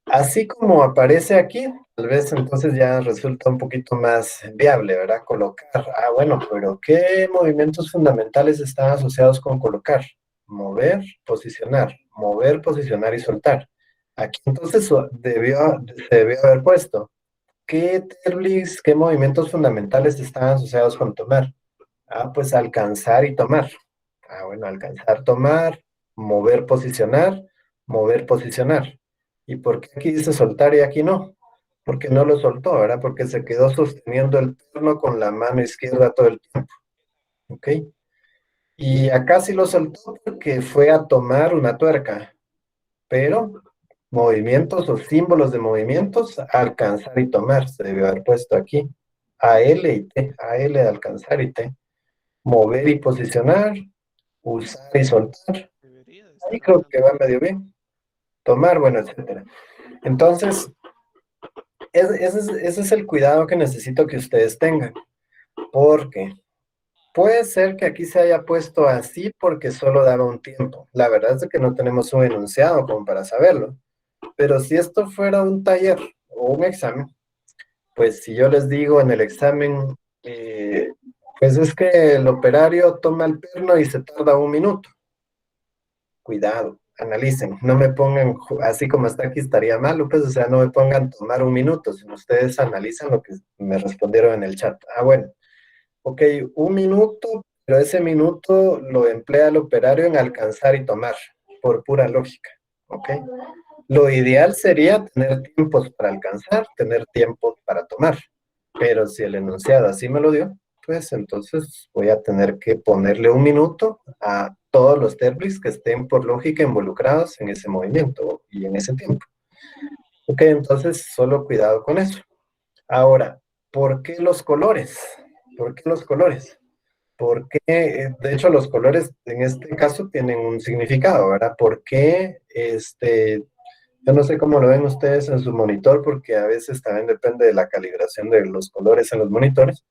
Así como aparece aquí, tal vez entonces ya resulta un poquito más viable, ¿verdad? Colocar. Ah, bueno, pero ¿qué movimientos fundamentales están asociados con colocar? Mover, posicionar y soltar. Aquí entonces se debió haber puesto. ¿Qué terlis, qué movimientos fundamentales están asociados con tomar? Ah, pues alcanzar y tomar. Ah, bueno, alcanzar, tomar, mover, posicionar. ¿Y por qué aquí dice soltar y aquí no? Porque no lo soltó, ¿verdad? Porque se quedó sosteniendo el perno con la mano izquierda todo el tiempo. ¿Ok? Y acá sí lo soltó porque fue a tomar una tuerca. Pero movimientos o símbolos de movimientos, alcanzar y tomar, se debió haber puesto aquí. AL y T, AL de alcanzar y T. Mover y posicionar, usar y soltar. Ahí creo que va medio bien. Tomar, bueno, etcétera. Entonces, ese es el cuidado que necesito que ustedes tengan. Porque puede ser que aquí se haya puesto así porque solo daba un tiempo. La verdad es que no tenemos un enunciado como para saberlo. Pero si esto fuera un taller o un examen, pues si yo les digo en el examen, pues es que el operario toma el perno y se tarda 1 minuto. cuidado, analicen, no me pongan, así como está aquí estaría mal, pues, o sea, no me pongan tomar un minuto, sino ustedes analizan lo que me respondieron en el chat. Ah, bueno, ok, un minuto, pero ese minuto lo emplea el operario en alcanzar y tomar, por pura lógica, ok. Lo ideal sería tener tiempos para alcanzar, tener tiempos para tomar, pero si el enunciado así me lo dio, pues entonces voy a tener que ponerle un minuto a todos los términos que estén por lógica involucrados en ese movimiento y en ese tiempo. Ok, entonces solo cuidado con eso. Ahora, ¿por qué los colores? ¿Por qué los colores? Porque, de hecho, los colores en este caso tienen un significado, ¿verdad? ¿Por qué yo no sé cómo lo ven ustedes en su monitor, porque a veces también depende de la calibración de los colores en los monitores?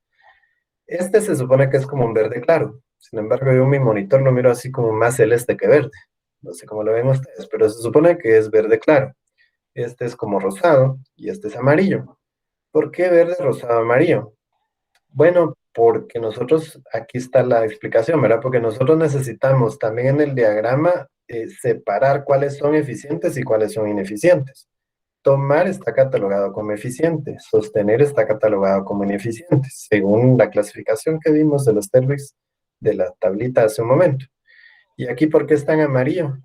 Este se supone que es como un verde claro. Sin embargo, yo mi monitor lo miro así como más celeste que verde. No sé cómo lo ven ustedes, pero se supone que es verde claro. Este es como rosado y este es amarillo. ¿Por qué verde, rosado, amarillo? Bueno, porque nosotros, aquí está la explicación, ¿verdad? Porque nosotros necesitamos también en el diagrama separar cuáles son eficientes y cuáles son ineficientes. Tomar está catalogado como eficiente, sostener está catalogado como ineficiente, según la clasificación que vimos de los términos de la tablita hace un momento. ¿Y aquí por qué está en amarillo?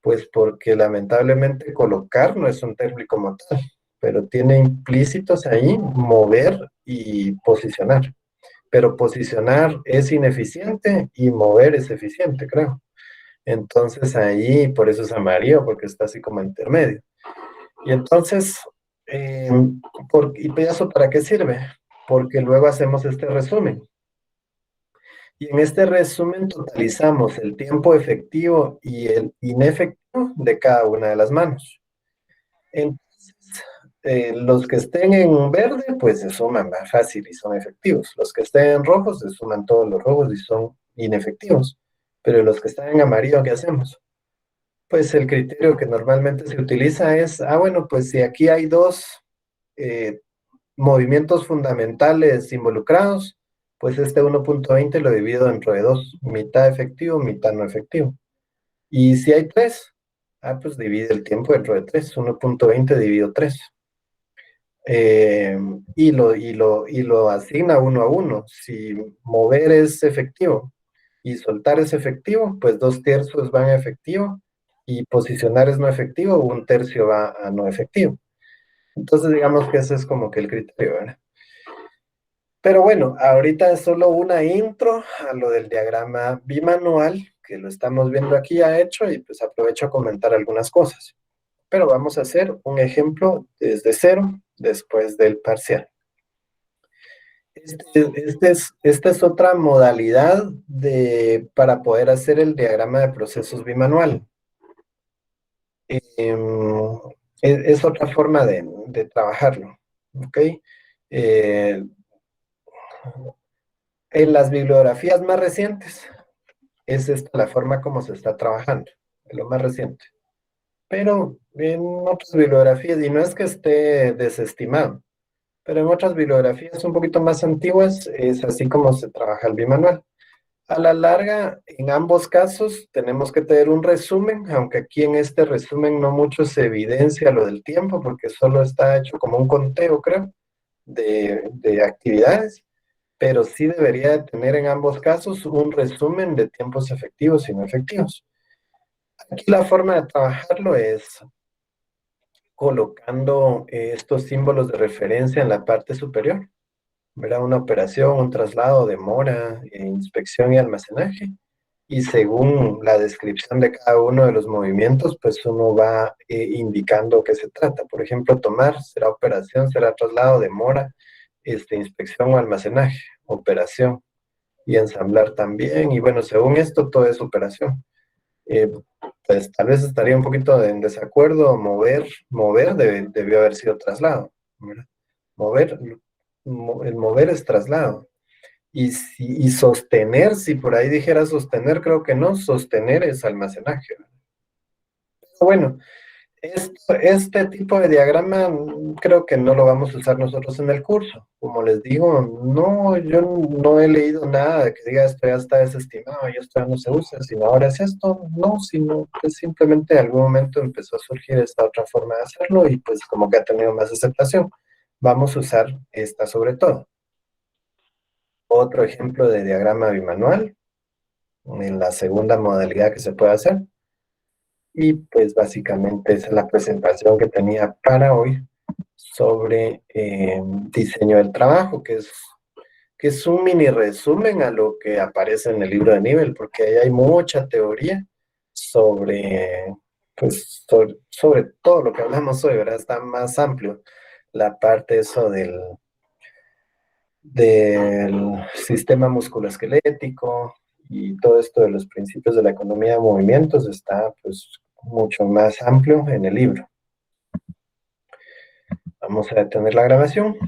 Pues porque lamentablemente colocar no es un término como tal, pero tiene implícitos ahí mover y posicionar. Pero posicionar es ineficiente y mover es eficiente, creo. Entonces ahí, por eso es amarillo, porque está así como intermedio. Y entonces, eh, ¿y eso para qué sirve? Porque luego hacemos este resumen. Y en este resumen totalizamos el tiempo efectivo y el inefectivo de cada una de las manos. Entonces, los que estén en verde, pues se suman más fácil y son efectivos. Los que estén en rojo, se suman todos los rojos y son inefectivos. Pero los que están en amarillo, ¿qué hacemos? Pues el criterio que normalmente se utiliza es, bueno, pues si aquí hay dos eh, movimientos fundamentales involucrados, pues este 1.20 lo divido dentro de dos, mitad efectivo, mitad no efectivo. Y si hay tres, pues divide el tiempo dentro de tres, 1.20 dividido 3. Y lo asigna uno a uno. Si mover es efectivo y soltar es efectivo, pues 2/3 van a efectivo y posicionar es no efectivo, 1/3 va a no efectivo. Entonces digamos que ese es como que el criterio, ¿verdad? Pero bueno, ahorita es solo una intro a lo del diagrama bimanual, que lo estamos viendo aquí ya hecho, y pues aprovecho a comentar algunas cosas. Pero vamos a hacer un ejemplo desde cero después del parcial. Esta es otra modalidad para poder hacer el diagrama de procesos bimanual. Es otra forma de trabajarlo, ¿ok? Eh, en las bibliografías más recientes, es esta la forma como se está trabajando, en lo más reciente. Pero en otras bibliografías, y no es que esté desestimado, pero en otras bibliografías un poquito más antiguas es así como se trabaja el bimanual. A la larga, en ambos casos tenemos que tener un resumen, aunque aquí en este resumen no mucho se evidencia lo del tiempo, porque solo está hecho como un conteo, creo, de actividades, pero sí debería de tener en ambos casos un resumen de tiempos efectivos y no efectivos. Aquí la forma de trabajarlo es colocando estos símbolos de referencia en la parte superior, ¿verdad? Una operación, un traslado, demora, inspección y almacenaje. Y según la descripción de cada uno de los movimientos, pues uno va indicando qué se trata. Por ejemplo, tomar será operación, será traslado, demora, inspección o almacenaje, operación. Y ensamblar también. Y bueno, según esto, todo es operación. Eh, pues tal vez estaría un poquito en desacuerdo. Mover debió haber sido traslado, ¿verdad? Mover, el mover es traslado. Y sostener, si por ahí dijera sostener, creo que no, sostener es almacenaje. Pero bueno, Este tipo de diagrama creo que no lo vamos a usar nosotros en el curso. Como les digo, no, yo no he leído nada de que diga esto ya está desestimado y esto ya no se usa, sino ahora es esto, no, sino que simplemente en algún momento empezó a surgir esta otra forma de hacerlo y pues como que ha tenido más aceptación. Vamos a usar esta sobre todo. Otro ejemplo de diagrama bimanual, en la segunda modalidad que se puede hacer. Y pues básicamente esa es la presentación que tenía para hoy sobre diseño del trabajo, que es un mini resumen a lo que aparece en el libro de nivel, porque ahí hay mucha teoría sobre, pues, sobre todo lo que hablamos hoy, ¿verdad? Está más amplio la parte eso del sistema musculoesquelético y todo esto de los principios de la economía de movimientos está pues mucho más amplio en el libro. Vamos a detener la grabación.